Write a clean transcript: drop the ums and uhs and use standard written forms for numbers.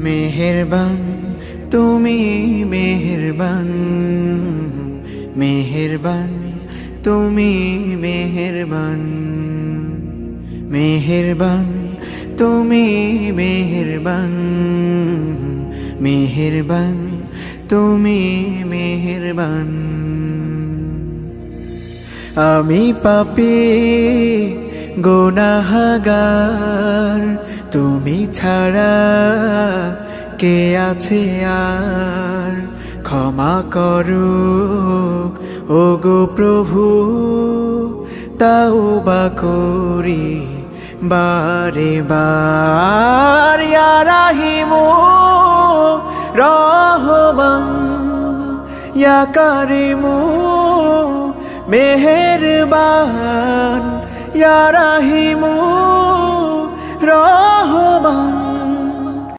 মেহেরবান তুমি মেহেরবান, মেহেরবান তুমি মেহেরবান, মেহেরবান তুমি মেহেরবান, মেহেরবান তুমি মেহেরবান। আমি পাপী গুনাহগার, তুমি ছাড়া কে আছে আর? ক্ষমা করো ওগো প্রভু, তাওবা করি বারে বার। ইয়া রাহিমু রহমান, ইয়া কারিমু মেহেরবান, ইয়া রাহিমু